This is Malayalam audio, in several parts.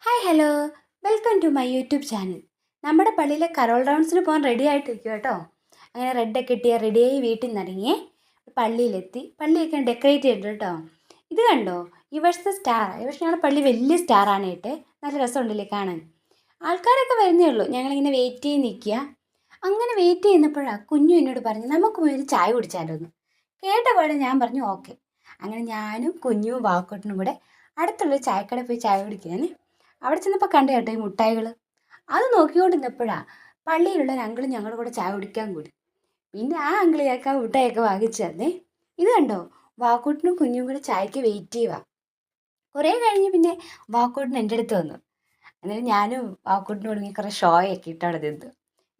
Hi hello, welcome to my YouTube channel. നമ്മുടെ പള്ളിയിലെ കരോൾ റൗണ്ട്സിന് പോകാൻ റെഡി ആയിട്ടിരിക്കും കേട്ടോ. അങ്ങനെ റെഡൊക്കെ ഇട്ടിയ റെഡിയായി വീട്ടിൽ നിന്ന് ഇറങ്ങിയേ പള്ളിയിലെത്തി. പള്ളിയൊക്കെ ഡെക്കറേറ്റ് ചെയ്തിട്ട് കേട്ടോ. ഇത് കണ്ടോ, ഈ വർഷത്തെ സ്റ്റാർ. ഈ വർഷം ഞങ്ങളുടെ പള്ളി വലിയ സ്റ്റാറാണ് കേട്ടെ. നല്ല രസമുണ്ടല്ലേ കാണാൻ. ആൾക്കാരൊക്കെ വരുന്നേ ഉള്ളൂ. ഞങ്ങളിങ്ങനെ വെയിറ്റ് ചെയ്ത് നിൽക്കുക. അങ്ങനെ വെയിറ്റ് ചെയ്യുന്നപ്പോഴാണ് കുഞ്ഞു എന്നോട് പറഞ്ഞു നമുക്ക് പോയി ഒരു ചായ കുടിച്ചാലോ എന്ന്. കേട്ട പാടെ ഞാൻ പറഞ്ഞു ഓക്കെ. അങ്ങനെ ഞാനും കുഞ്ഞും വാക്കോട്ടനും കൂടെ അടുത്തുള്ളൊരു ചായക്കടയിൽ പോയി ചായ കുടിക്കാൻ അവിടെ ചെന്നപ്പോൾ കണ്ടു കേട്ടോ ഈ മുട്ടായികൾ. അത് നോക്കിക്കൊണ്ട് നിന്നപ്പോഴാണ് പള്ളിയിലുള്ള ഒരു അങ്കിൾ ഞങ്ങളുടെ കൂടെ ചായ കുടിക്കാൻ കൂടി. പിന്നെ ആ അങ്കിൾ ഞങ്ങൾക്ക് ആ മുട്ടായൊക്കെ വാങ്ങിച്ചു തന്നേ. ഇത് കണ്ടോ, വാക്കൂട്ടിനും കുഞ്ഞും കൂടെ ചായക്ക് വെയിറ്റ് ചെയ്യുക. കുറേ കഴിഞ്ഞ് പിന്നെ വാക്കൂട്ടിന് എൻ്റെ അടുത്ത് വന്നു. എന്നിട്ട് ഞാനും വാക്കൂട്ടിനോട് ഇങ്ങനെ കുറേ ഷോയൊക്കെ ഇട്ട് അവിടെ നിന്ന്.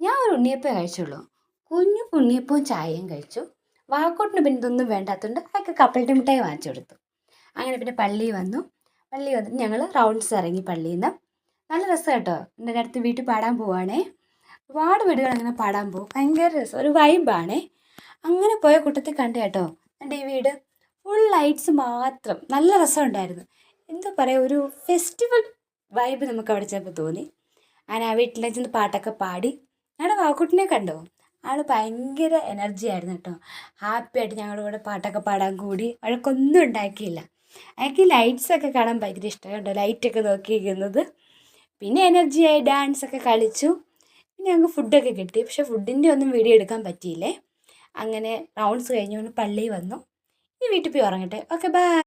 ഞാൻ ഒരു ഉണ്ണിയപ്പേ കഴിച്ചുള്ളൂ. കുഞ്ഞു ഉണ്ണിയപ്പവും ചായയും കഴിച്ചു. വാക്കൂട്ടിന് പിന്നെ ഇതൊന്നും വേണ്ടാത്തതുകൊണ്ട് അതൊക്കെ കപ്പലണ്ടി മിഠായി വാങ്ങിച്ചു കൊടുത്തു. അങ്ങനെ പിന്നെ പള്ളി വന്നിട്ട് ഞങ്ങൾ റൗണ്ട്സ് ഇറങ്ങി പള്ളിയിൽ നിന്ന്. നല്ല രസം കേട്ടോ. എൻ്റെ അടുത്ത് വീട്ടിൽ പാടാൻ പോവാണേ. ഒരുപാട് വീടുകൾ അങ്ങനെ പാടാൻ പോകും. ഭയങ്കര രസം, ഒരു വൈബാണേ. അങ്ങനെ പോയ കൂട്ടത്തിൽ കണ്ടു കേട്ടോ എൻ്റെ ഈ വീട് ഫുൾ ലൈറ്റ്സ് മാത്രം. നല്ല രസമുണ്ടായിരുന്നു. എന്താ പറയുക, ഒരു ഫെസ്റ്റിവൽ വൈബ് നമുക്ക് അവിടെ ചെന്നപ്പോൾ തോന്നി. അങ്ങനെ ആ വീട്ടിലേക്ക് ചെന്ന് പാട്ടൊക്കെ പാടി. ഞങ്ങളുടെ വാക്കുട്ടിനെ കണ്ടോ, ആൾ ഭയങ്കര എനർജി ആയിരുന്നു കേട്ടോ. ഹാപ്പി ആയിട്ട് ഞങ്ങളുടെ കൂടെ പാട്ടൊക്കെ പാടാൻ കൂടി. വഴക്കൊന്നും ഉണ്ടാക്കിയില്ല. എനിക്ക് ലൈറ്റ്സൊക്കെ കാണാൻ ഭയങ്കര ഇഷ്ടമാണ് കേട്ടോ, ലൈറ്റൊക്കെ നോക്കിയിരിക്കുന്നത്. പിന്നെ എനർജിയായി ഡാൻസൊക്കെ കളിച്ചു. പിന്നെ ഞങ്ങൾക്ക് ഫുഡൊക്കെ കിട്ടി. പക്ഷേ ഫുഡിൻ്റെ ഒന്നും വീഡിയോ എടുക്കാൻ പറ്റിയില്ലേ. അങ്ങനെ റൗണ്ട്സ് കഴിഞ്ഞുകൊണ്ട് പള്ളിയിൽ വന്നു. ഈ വീട്ടിൽ പോയി ഉറങ്ങട്ടെ. Okay, by.